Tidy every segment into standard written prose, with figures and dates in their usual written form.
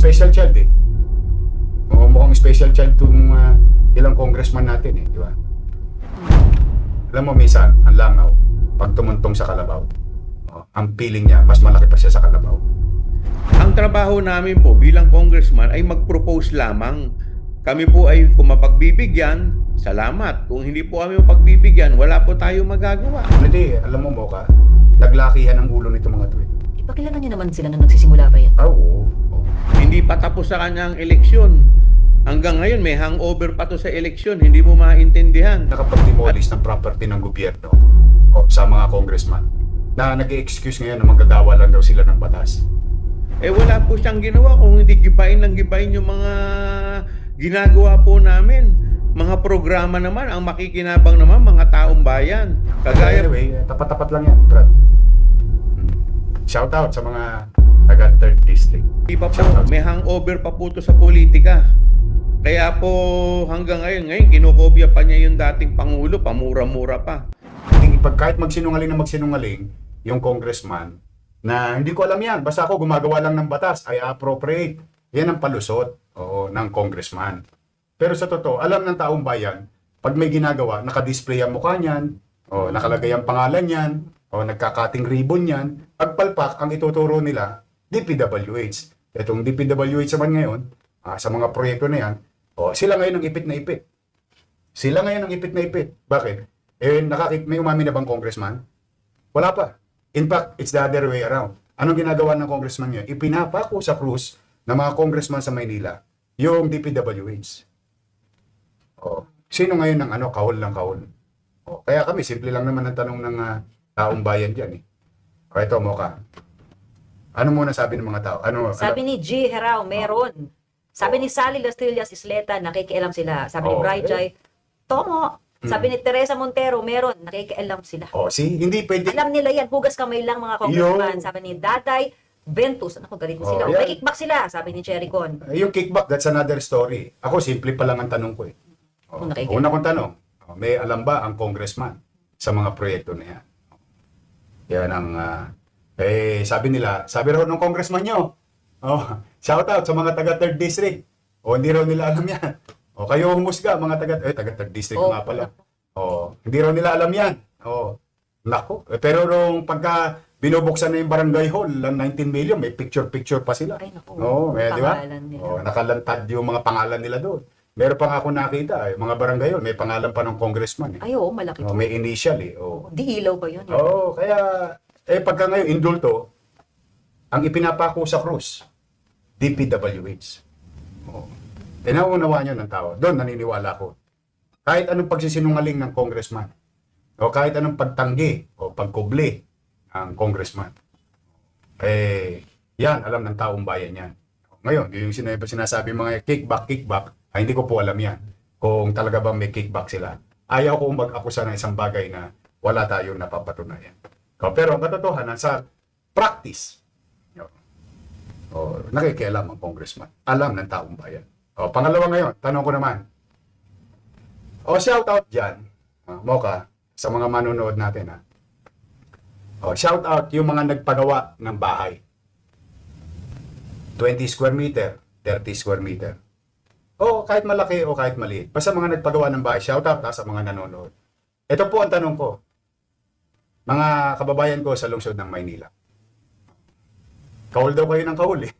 special child eh. O, mukhang special child itong ilang congressman natin eh, di ba? Alam mo, minsan, ang langaw, pag tumuntong sa kalabaw, ang feeling niya, mas malaki pa siya sa kalabaw. Ang trabaho namin po bilang congressman ay mag-propose lamang. Kami po ay kung mapagbibigyan, salamat. Kung hindi po kami mapagbibigyan, wala po tayo magagawa. Hindi, alam mo, Mocha, naglakihan ang ulo nito mga to eh. Ipakilala niyo naman sila nung nagsisimula pa yan. Oo. Hindi pa tapos sa kanyang eleksyon. Hanggang ngayon, may hangover pa to sa eleksyon. Hindi mo maintindihan. Nakapag-demolish ng property ng gobyerno sa mga congressman na nag-excuse ngayon na manggagawa lang daw sila ng batas. Eh wala po siyang ginawa kung hindi gibain ng gibain yung mga ginagawa po namin. Mga programa naman, ang makikinabang naman, mga taong bayan. Kagaya Anyway, tapat-tapat lang yan, Brad. Shout out sa mga taga 3rd District. Di pa po, may hangover pa po to sa politika. Kaya po hanggang ngayon kinokopya pa niya yung dating Pangulo, pamura-mura pa. Kahit magsinungaling na magsinungaling, yung congressman, na hindi ko alam yan, basta ako gumagawa lang ng batas, ay appropriate. Yan ang palusot ng congressman. Pero sa totoo, alam ng taong bayan, pag may ginagawa, nakadisplay ang mukha niyan, nakalagay ang pangalan niyan, nagkakating ribbon yan, pagpalpak, ang ituturo nila, DPWH. Itong DPWH naman ngayon, sa mga proyekto na yan, sila ngayon ang ipit na ipit. Sila ngayon ang ipit na ipit. Bakit? May umamin na bang congressman? Wala pa. In fact, it's the other way around. Anong ginagawa ng congressman niya? Ipinapako sa krus ng mga congressman sa Maynila, yung DPWH. Sino ngayon ang kahol ng kahol? Kaya kami, simple lang naman ang tanong ng taong bayan dyan eh. Ito, Mocha. Ano muna sabi ng mga tao? Sabi ni G. Herao, meron. Sabi ni Sally Lastillas Isleta, nakikialam sila. Sabi ni Bright Joy, Tomo. Sabi ni Teresa Montero, meron. Nakikialam sila. Hindi pwede. Alam nila yan, hugas kamay lang mga congressman. Sabi ni Daday Ventus, galit na sila. yan. May kickback sila, sabi ni Cherry Con. Yung kickback, that's another story. Ako, simple pa lang ang tanong ko eh. Nakikialam. Una kong tanong, may alam ba ang congressman sa mga proyekto na yan? Yan ang, sabi raw ng congressman nyo, shout out sa mga taga 3rd District. Hindi raw nila alam yan. Kayo humusga, mga taga 3rd District nga pala. Hindi raw nila alam yan. Nako. Pero nung pagka binubuksan na yung barangay hall, ang 19 million, may picture-picture pa sila. Ay, naku. Di ba? Pangalan nila. Nakalantad yung mga pangalan nila doon. Meron pa nga ako nakita, mga barangay hall, may pangalan pa ng congressman. Ay, oo, malaki po. May initial eh. Di ilaw pa yun. Kaya, pagka ngayon, indulto, ang ipinapako sa krus, DPWH. Nauunawa nyo ng tao. Doon naniniwala ko. Kahit anong pagsisinungaling ng congressman, kahit anong pagtanggi o pagkubli ang congressman, yan, alam ng taong bayan yan. Ngayon, yung sinasabi mga kickback, hindi ko po alam yan. Kung talaga bang may kickback sila. Ayaw ko mag-akusa ng isang bagay na wala tayong napapatunayan. Pero ang katotohanan sa practice, nakikialam ang congressman. Alam ng taong bayan. Pangalawa ngayon, tanong ko naman. Shout out dyan, Mocha, sa mga manonood natin. Shout out yung mga nagpagawa ng bahay. 20 square meter, 30 square meter. Kahit malaki o kahit maliit. Basta mga nagpagawa ng bahay, shout out sa mga nanonood. Ito po ang tanong ko. Mga kababayan ko sa lungsod ng Maynila. Kahul daw kayo ng kahul eh.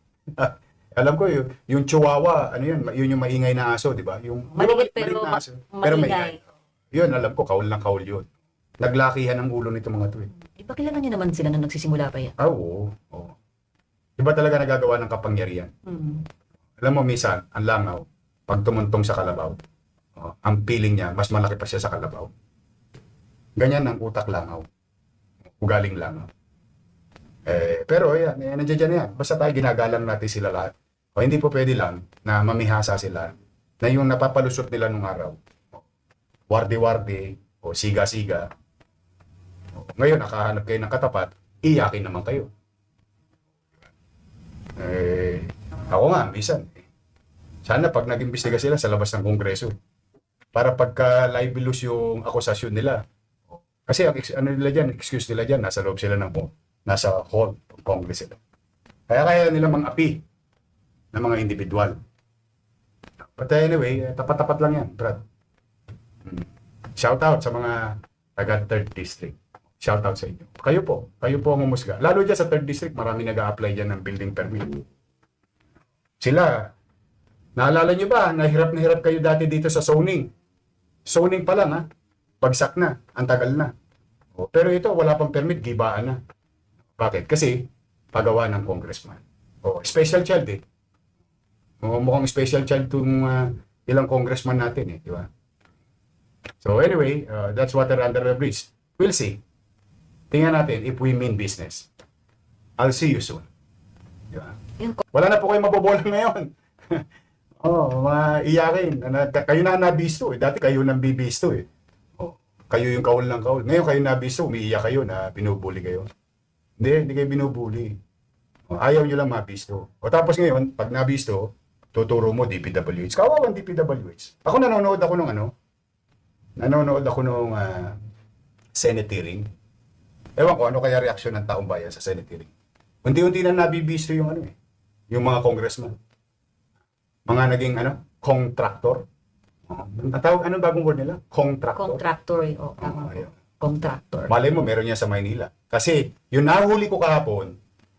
Alam ko yung chihuahua, yun yung maingay na aso, di ba? Yung Maliit pero na aso, maingay. Yun, alam ko, kahul ng kahul yun. Naglakihan ang ulo nito mga to eh. Ipakilala niyo naman sila nung nagsisimula pa yan. Oo. Iba talaga nagagawa ng kapangyarihan. Alam mo, minsan, ang langaw, pag tumuntong sa kalabaw, ang feeling niya, mas malaki pa siya sa kalabaw. Ganyan ang utak langaw. Ugaling langaw. Pero yan, nandiyan dyan yan. Basta tayo ginagalang natin sila lahat. Hindi po pwede lang na mamihasa sila na yung napapalusot nila nung araw. Wardi-wardi o siga-siga. Ngayon, nakahanap kayo ng katapat, iyakin naman kayo. Ako nga, minsan. Sana pag nag-imbestiga sila sa labas ng Kongreso. Para pagka libelous yung akusasyon nila. Kasi excuse nila dyan, nasa loob sila ng nasa hall, Congress sila. Kaya nila mang-api ng mga individual. But anyway, tapat-tapat lang yan, Brad. Shout out sa mga taga 3rd District. Shout out sa inyo. Kayo po ang humusga. Lalo dyan sa 3rd District, marami nag-a-apply dyan ng building permit. Sila, naalala nyo ba, na hirap kayo dati dito sa zoning. Zoning pa lang, ha? Bagsak na, ang tagal na. Pero ito, wala pang permit, gibaan na. Bakit? Kasi, pagawa ng congressman. Special child eh. Mukhang special child itong ilang congressman natin eh, di ba? So anyway, that's water under the bridge. We'll see. Tingnan natin if we mean business. I'll see you soon. Di ba? Wala na po kayo mabobola ngayon. Maiyakin. Kayo na nabisto eh. Dati kayo nang bibisto eh. Kayo yung kaul ng kaul. Ngayon kayo nabisto, umiiyak kayo na binubuli kayo. Hindi kayo binubuli. Ayaw nyo lang mabisto. Tapos ngayon, pag nabisto, tuturo mo DPWH. Kawawang DPWH. Ako nanonood ako nung Senate hearing. Ewan ko ano kaya reaksyon ng taong bayan sa Senate hearing. Unti-unti na nabibisto yung yung mga congressman. Mga naging contractor. Ang tawag, anong bagong word nila? Contractor. Tama po. Contractor. Malay mo, meron niya sa Maynila. Kasi, yung nahuli ko kahapon,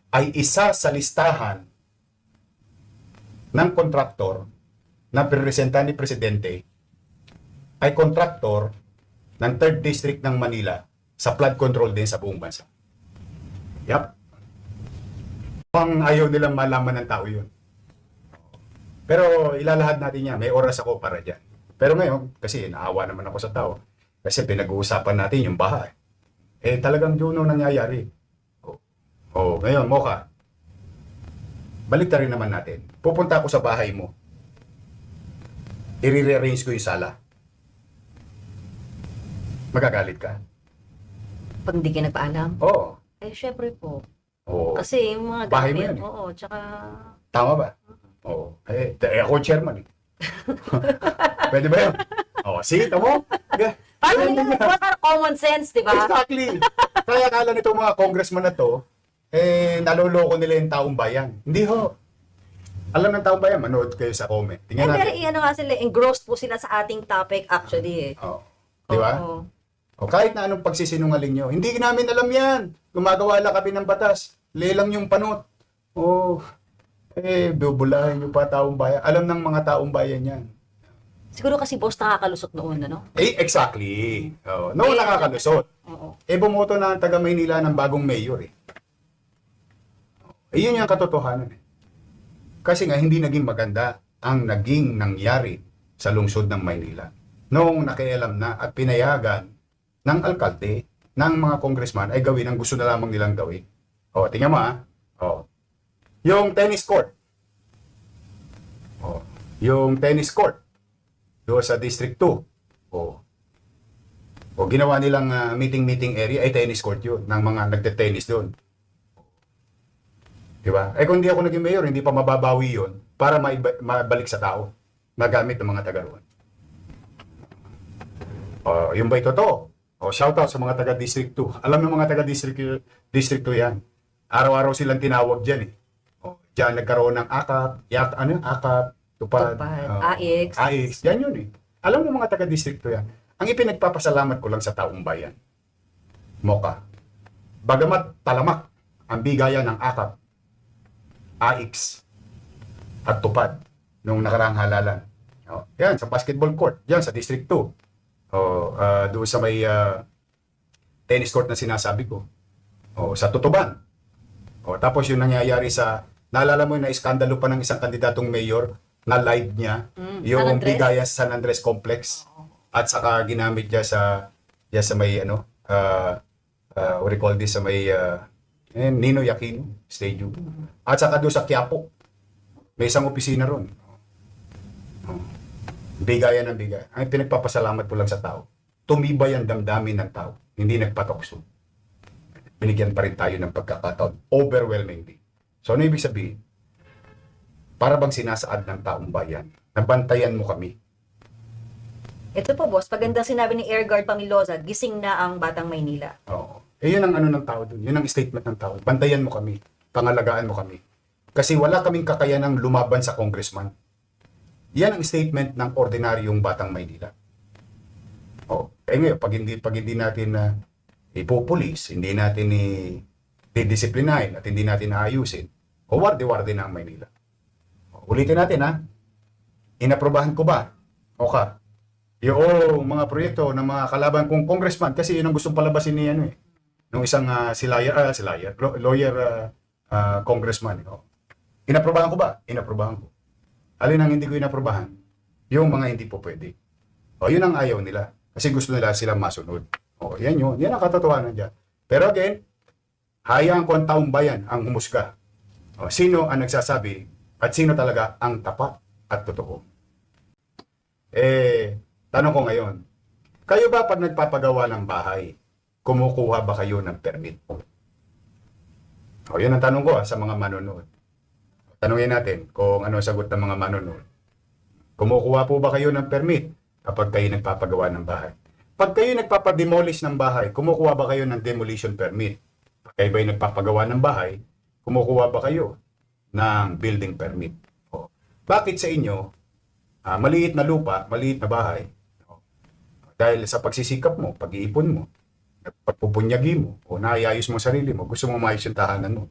ay isa sa listahan ng kontraktor na pinresentan ni Presidente ay kontraktor ng 3rd District ng Manila sa flood control din sa buong bansa. Yep. Pang ayaw nilang malaman ng tao yun. Pero ilalahad natin yan. May oras ako para dyan. Pero ngayon, kasi naawa naman ako sa tao. Kasi pinag-uusapan natin yung bahay. Talagang yun ang nangyayari. Ngayon, Mocha. Balik rin naman natin. Pupunta ako sa bahay mo. I-rearrange ko yung sala. Magagalit ka? Pag hindi ka nagpaalam? Oo. Syempre po. Oo. Kasi yung mga Bahay mo gamit, yan eh. oo, tsaka... Tama ba? Oo. Ako chairman eh. Pwede ba yun? See, tamo? Parang common sense, di ba? Exactly. Kaya akala nito mga congressman na to, naloloko nila yung taong bayan. Hindi ho. Alam ng taong bayan, manood kayo sa comment. Tingnan Pero natin. nga sila, engrossed po sila sa ating topic actually eh. Di ba? Oo. Kahit na anong pagsisinungaling nyo, hindi namin alam yan. Gumagawa lang kami ng batas. Lelang yung panot. Bubulahin nyo pa taong bayan. Alam ng mga taong bayan yan. Siguro kasi boss nakakalusot noon, ano? Exactly. Noon nakakalusot. Oo. Bumoto na ang taga Maynila ng bagong mayor eh. Yun yung katotohanan eh. Kasi nga hindi naging maganda ang naging nangyari sa lungsod ng Maynila. Noong nakialam na at pinayagan ng alkalde, ng mga congressman ay gawin ang gusto na lamang nilang gawin. Tingnan mo yung tennis court. Yung tennis court doon sa District 2. Ginawa nilang meeting area ay tennis court yun ng mga nagte-tennis doon. Diba? Kung hindi ako naging mayor, hindi pa mababawi yun para mabalik sa tao na gamit ng mga taga roon. Yung ba'y totoo? Shout out sa mga taga District 2. Alam ng mga taga District 2 yan. Araw-araw silang tinawag dyan eh. Diyan nagkaroon ng AKAP, Tupad, AIX. Yan yun eh. Alam mo mga taga District 2 yan. Ang ipinagpapasalamat ko lang sa taong bayan, Mocha, bagamat talamak ang bigayan ng AKAP, AIX, at Tupad nung nakaraang halalan. Yan, sa basketball court, yan sa District 2. Doon sa may tennis court na sinasabi ko. Sa Tutuban. Tapos yung nangyayari naalala mo yung na-iskandalo pa ng isang kandidatong mayor na live niya, yung bigayan sa San Andres Complex. At saka ginamit niya sa may what do you call this, sa may Ninoy Aquino Stadium. At saka doon sa Quiapo. May isang opisina ron. Bigayan ng bigay. Ang pinagpapasalamat ko lang sa tao, tumibay ang damdamin ng tao, hindi nagpatokso. Binigyan pa rin tayo ng pagkakataon, overwhelmingly. So ano ibig sabihin? Para bang sinasaad ng taong bayan, nabantayan mo kami. Ito po boss, paganda sinabi ni Airguard Pamilosa, gising na ang Batang Maynila. Yun ang ng tao dun. Yun ang statement ng tao. Bantayan mo kami. Pangalagaan mo kami. Kasi wala kaming kakayanang lumaban sa congressman. Yan ang statement ng ordinaryong batang Maynila. Ngayon, pag hindi natin ipupulis, hindi natin didisiplinahin at hindi natin aayusin, warde-warde na ang Maynila. Ulitin natin inaprobahan ko ba? Yung mga proyekto ng mga kalaban kong congressman, kasi yun ang gustong palabasin ni nung isang lawyer congressman. Inaprobahan ko ba? Inaprobahan ko. Alin ang hindi ko inaprobahan? Yung mga hindi po pwede. Yun ang ayaw nila. Kasi gusto nila silang masunod. Yan yun. Yan ang katotohanan dyan. Pero again, hayaan ko ang taong bayan ang humusga. Sino ang nagsasabi at sino talaga ang tapat at totoo? Tanong ko ngayon, kayo ba pag nagpapagawa ng bahay, kumukuha ba kayo ng permit? Yun ang tanong ko sa mga manonood. Tanungin natin kung ano ang sagot ng mga manonood. Kumukuha po ba kayo ng permit kapag kayo nagpapagawa ng bahay? Pag kayo nagpapademolish ng bahay, kumukuha ba kayo ng demolition permit? Pag kayo ba nagpapagawa ng bahay, kumukuha ba kayo ng building permit? Bakit sa inyo, maliit na lupa, maliit na bahay, dahil sa pagsisikap mo, pag-iipon mo, pagpupunyagi mo, o naayayos mo sarili mo, gusto mo maayos yung tahanan mo,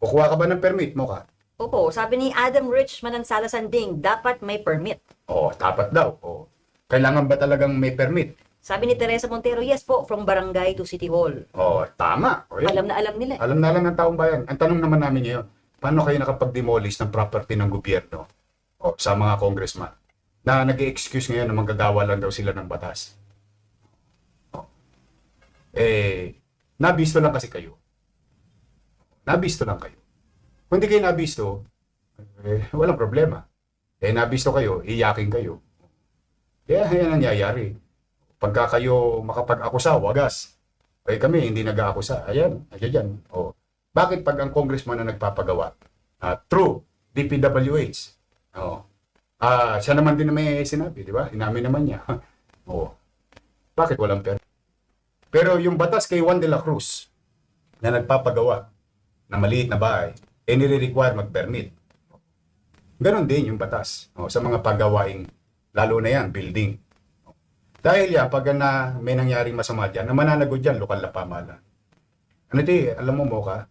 kukuha ka ba ng permit mo ka? Opo, sabi ni Adam Richman ng Salasanding, dapat may permit. Dapat daw. Kailangan ba talagang may permit? Sabi ni Teresa Montero, yes po, from barangay to City Hall. Tama. Yan. Alam na alam nila. Alam na alam ng taong bayan. Ang tanong naman namin ngayon, paano kayo nakapag-demolish ng property ng gobyerno sa mga congressman na nag-excuse ngayon na manggagawa lang daw sila ng batas? Nabisto lang kasi kayo. Nabisto lang kayo. Kung hindi kayo nabisto, walang problema. Nabisto kayo, iyakin kayo. Kaya yan ang nangyayari. Pagka kayo makapag-akusa, wagas. Kami hindi nag-aakusa. Ayan. Bakit pag ang congressman na nagpapagawa? True, DPWH. Siya naman din na may sinabi, di ba? Inamin naman niya. Bakit walang pera? Pero yung batas kay Juan de la Cruz na nagpapagawa ng maliit na bahay, nire-require mag-permit. Ganon din yung batas sa mga paggawaing, lalo na yan, building. Dahil yan, pag may nangyaring masama dyan, na mananagot dyan, lokal na pamahalaan. Alam mo ka,